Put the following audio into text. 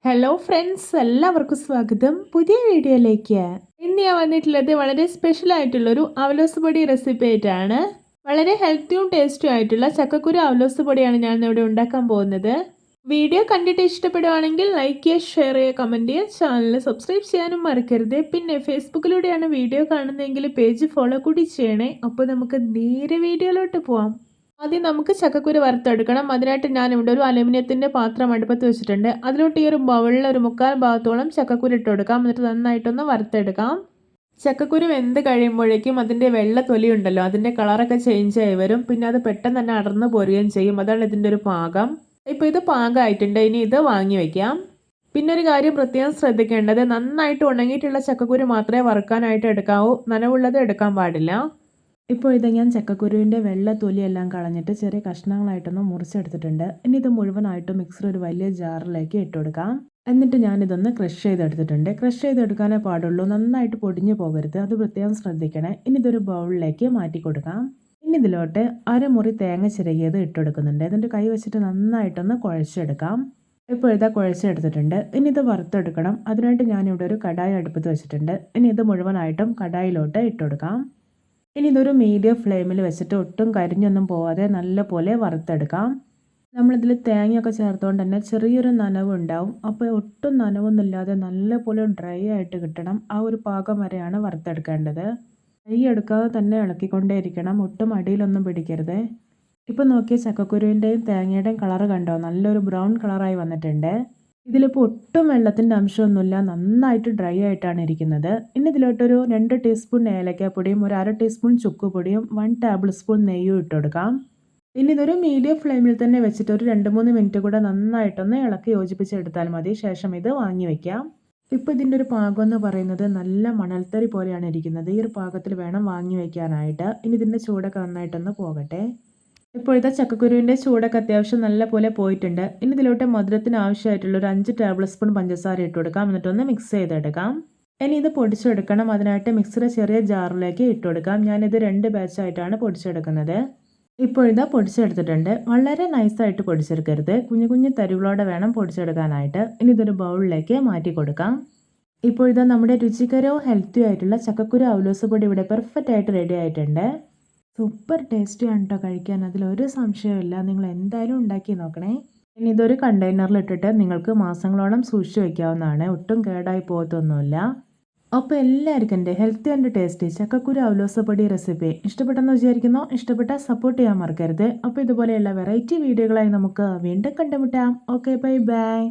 Hello friends, എല്ലാവർക്കും സ്വാഗതം പുതിയ വീഡിയോയിലേക്ക്. ഇന്ന് ഞാൻ വന്നിട്ടുള്ളത് വളരെ സ്പെഷ്യൽ ആയിട്ടുള്ളൊരു അവലോസ് പൊടി റെസിപ്പി ആയിട്ടാണ്. വളരെ ഹെൽത്തിയും ടേസ്റ്റും ആയിട്ടുള്ള ചക്കക്കുരു അവലോസ് പൊടിയാണ് ഞാൻ ഇവിടെ ഉണ്ടാക്കാൻ പോകുന്നത്. വീഡിയോ കണ്ടിട്ട് ഇഷ്ടപ്പെടുവാണെങ്കിൽ ലൈക്ക് ചെയ്യുക, ഷെയർ ചെയ്യുക, കമൻറ്റ് ചെയ്യുക, ചാനൽ സബ്സ്ക്രൈബ് ചെയ്യാനും മറക്കരുത്. പിന്നെ ഫേസ്ബുക്കിലൂടെയാണ് വീഡിയോ കാണുന്നതെങ്കിൽ പേജ് ഫോളോ കൂടി ചെയ്യണേ. അപ്പോൾ നമുക്ക് നേരെ വീഡിയോയിലോട്ട് പോവാം. ആദ്യം നമുക്ക് ചക്കക്കുരു വറുത്തെടുക്കണം. അതിനായിട്ട് ഞാൻ ഇവിടെ ഒരു അലുമിനിയത്തിൻ്റെ പാത്രം അടുപ്പത്ത് വെച്ചിട്ടുണ്ട്. അതിലോട്ട് ഈ ഒരു ബൗളിൽ ഒരു 1/4 ഭാഗത്തോളം ചക്കക്കുരു ഇട്ട് കൊടുക്കാം. എന്നിട്ട് നന്നായിട്ടൊന്ന് വറുത്തെടുക്കാം. ചക്കക്കുരു വെന്ത് കഴിയുമ്പോഴേക്കും അതിൻ്റെ വെള്ള തൊലി ഉണ്ടല്ലോ, അതിൻ്റെ കളറൊക്കെ ചേഞ്ച് ആയി വരും. പിന്നെ അത് പെട്ടെന്ന് തന്നെ അടർന്നു പോരുകയും ചെയ്യും. അതാണ് ഇതിൻ്റെ ഒരു പാകം. ഇപ്പോൾ ഇത് പാകമായിട്ടുണ്ട്. ഇനി ഇത് വാങ്ങി വയ്ക്കാം. പിന്നെ ഒരു കാര്യം പ്രത്യേകം ശ്രദ്ധിക്കേണ്ടത്, നന്നായിട്ട് ഉണങ്ങിയിട്ടുള്ള ചക്കക്കുരു മാത്രമേ വറുക്കാനായിട്ട് എടുക്കാവൂ. നനവുള്ളത് എടുക്കാൻ പാടില്ല. ഇപ്പോൾ ഇത് ഞാൻ ചക്കക്കുരുവിൻ്റെ വെള്ള തൊലിയെല്ലാം കളഞ്ഞിട്ട് ചെറിയ കഷ്ണങ്ങളായിട്ടൊന്ന് മുറിച്ചെടുത്തിട്ടുണ്ട്. ഇനി ഇത് മുഴുവനായിട്ട് മിക്സർ ഒരു വലിയ ജാറിലേക്ക് ഇട്ട് കൊടുക്കാം. എന്നിട്ട് ഞാനിതൊന്ന് ക്രഷ് ചെയ്തെടുത്തിട്ടുണ്ട്. ക്രഷ് ചെയ്തെടുക്കാനേ പാടുള്ളൂ, നന്നായിട്ട് പൊടിഞ്ഞു പോകരുത്, അത് പ്രത്യേകം ശ്രദ്ധിക്കണേ. ഇനി ഇതൊരു ബൗളിലേക്ക് മാറ്റി കൊടുക്കാം. ഇനി ഇതിലോട്ട് അരമുറി തേങ്ങ ചിരകിയത് ഇട്ടെടുക്കുന്നുണ്ട്. എന്നിട്ട് കൈ വെച്ചിട്ട് നന്നായിട്ടൊന്ന് കുഴച്ചെടുക്കാം. ഇപ്പോൾ ഇതാ കുഴച്ചെടുത്തിട്ടുണ്ട്. ഇനി ഇത് വറുത്തെടുക്കണം. അതിനായിട്ട് ഞാനിവിടെ ഒരു കടായി അടുപ്പത്ത് വെച്ചിട്ടുണ്ട്. ഇനി ഇത് മുഴുവനായിട്ടും കടായിലോട്ട് ഇട്ടുകൊടുക്കാം. ഇനി ഇതൊരു മീഡിയം ഫ്ലെയിമിൽ വെച്ചിട്ട് ഒട്ടും കരിഞ്ഞൊന്നും പോവാതെ നല്ലപോലെ വറുത്തെടുക്കാം. നമ്മളിതിൽ തേങ്ങയൊക്കെ ചേർത്തുകൊണ്ട് തന്നെ ചെറിയൊരു നനവ് ഉണ്ടാവും. അപ്പോൾ ഒട്ടും നനവൊന്നുമില്ലാതെ നല്ലപോലെ ഡ്രൈ ആയിട്ട് കിട്ടണം. ആ ഒരു പാകം വരെയാണ് വറുത്തെടുക്കേണ്ടത്. കൈ എടുക്കാതെ തന്നെ ഇളക്കിക്കൊണ്ടേ ഇരിക്കണം, ഒട്ടും അടിയിലൊന്നും പിടിക്കരുത്. ഇപ്പോൾ നോക്കിയ ചക്കക്കുരുവിൻ്റെയും തേങ്ങയുടെയും കളറ് കണ്ടോ, നല്ലൊരു ബ്രൗൺ കളറായി വന്നിട്ടുണ്ട്. ഇതിലിപ്പോൾ ഒട്ടും വെള്ളത്തിൻ്റെ അംശമൊന്നുമില്ല, നന്നായിട്ട് ഡ്രൈ ആയിട്ടാണ് ഇരിക്കുന്നത്. ഇനി ഇതിലോട്ടൊരു 2 ടീസ്പൂൺ ഏലക്കാപ്പൊടിയും ഒരു 1/2 ടീസ്പൂൺ ചുക്കുപൊടിയും 1 ടേബിൾ സ്പൂൺ നെയ്യും ഇട്ട് കൊടുക്കാം. ഇനി ഇതൊരു മീഡിയം ഫ്ലെയിമിൽ തന്നെ വെച്ചിട്ട് ഒരു 2-3 മിനിറ്റ് കൂടെ നന്നായിട്ടൊന്ന് ഇളക്കി യോജിപ്പിച്ചെടുത്താൽ മതി. ശേഷം ഇത് വാങ്ങി വയ്ക്കാം. ഇപ്പോൾ ഇതിൻ്റെ ഒരു പാകം എന്ന് പറയുന്നത് നല്ല മണൽത്തരി പോലെയാണ് ഇരിക്കുന്നത്. ഈ ഒരു പാകത്തിൽ വേണം വാങ്ങി വയ്ക്കാനായിട്ട്. ഇനി ഇതിൻ്റെ ചൂടൊക്കെ നന്നായിട്ടൊന്ന് പോകട്ടെ. ഇപ്പോഴത്തെ ചക്കക്കുരുവിൻ്റെ ചൂടൊക്കെ അത്യാവശ്യം നല്ല പോലെ പോയിട്ടുണ്ട്. ഇനി ഇതിലോട്ട് മധുരത്തിന് ആവശ്യമായിട്ടുള്ള ഒരു 5 ടേബിൾ സ്പൂൺ പഞ്ചസാര ഇട്ട് കൊടുക്കാം. എന്നിട്ടൊന്ന് മിക്സ് ചെയ്തെടുക്കാം. ഇനി ഇത് പൊടിച്ചെടുക്കണം. അതിനായിട്ട് മിക്സിയുടെ ചെറിയ ജാറിലേക്ക് ഇട്ട് കൊടുക്കാം. ഞാനിത് 2 ബാച്ചായിട്ടാണ് പൊടിച്ചെടുക്കുന്നത്. ഇപ്പോൾ ഇത് പൊടിച്ചെടുത്തിട്ടുണ്ട്. വളരെ നൈസായിട്ട് പൊടിച്ചെടുക്കരുത്, കുഞ്ഞു കുഞ്ഞു തരികളോടെ വേണം പൊടിച്ചെടുക്കാനായിട്ട്. ഇനി ഇതൊരു ബൗളിലേക്ക് മാറ്റി കൊടുക്കാം. ഇപ്പോൾ ഇത് നമ്മുടെ രുചികരവും ഹെൽത്തി ആയിട്ടുള്ള ചക്കക്കുരു അവലോസ് പൊടി ഇവിടെ പെർഫെക്റ്റ് ആയിട്ട് റെഡി ആയിട്ടുണ്ട്. സൂപ്പർ ടേസ്റ്റിയാണ് കേട്ടോ കഴിക്കാൻ, അതിലൊരു സംശയമില്ല. നിങ്ങൾ എന്തായാലും ഉണ്ടാക്കി നോക്കണേ. ഇനി ഇതൊരു കണ്ടെയ്നറിൽ ഇട്ടിട്ട് നിങ്ങൾക്ക് മാസങ്ങളോളം സൂക്ഷിച്ച് വയ്ക്കാവുന്നതാണ്. ഒട്ടും കേടായി പോകത്തൊന്നുമില്ല. അപ്പോൾ എല്ലാവർക്കും എൻ്റെ ഹെൽത്തി ആൻഡ് ടേസ്റ്റി ചക്കക്കുരു അവലോസ് പൊടി റെസിപ്പി ഇഷ്ടപ്പെട്ടെന്ന് വിചാരിക്കുന്നു. ഇഷ്ടപ്പെട്ടാൽ സപ്പോർട്ട് ചെയ്യാൻ മറക്കരുത്. അപ്പോൾ ഇതുപോലെയുള്ള വെറൈറ്റി വീഡിയോകളായി നമുക്ക് വീണ്ടും കണ്ടുമുട്ടാം. Okay, bye bye.